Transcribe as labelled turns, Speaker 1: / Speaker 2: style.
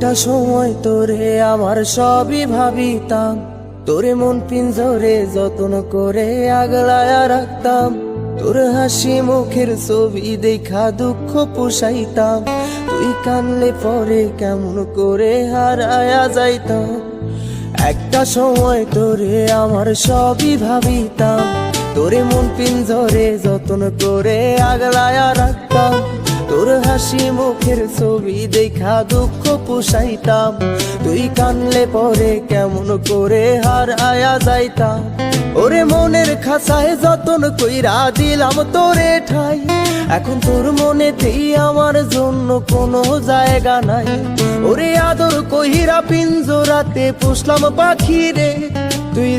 Speaker 1: একটা সময় তোরে আমার সবই ভাবিতাম, তোরে মন পিঞ্জরে যত্ন করে আগলায়া রাখতাম। তোর হাসি মুখের ছবি দেখা দুঃখ পোষাইতাম, তুই কানলে পরে কেমন করে হারায়া যাইতাম। একটা সময় তোরে আমার সবই ভাবিতাম, তোরে মন পিঞ্জরে যত্ন করে আগলায়া রাখতাম। তোর হাসি মুখের ছবি দেখা দুঃখ পোষাইতাম, তুই কানলে পরে কেমন করে হারায়া যাইতাম। ওরে মনের খাঁচায় যতন কইরা দিলাম তোরে ঠাই, এখন তোর মনেতেই আমার জন্য কোনো জায়গা নাই। ওরে আদর কইরা পিঞ্জরাতে পুষলাম পাখি রে, তুই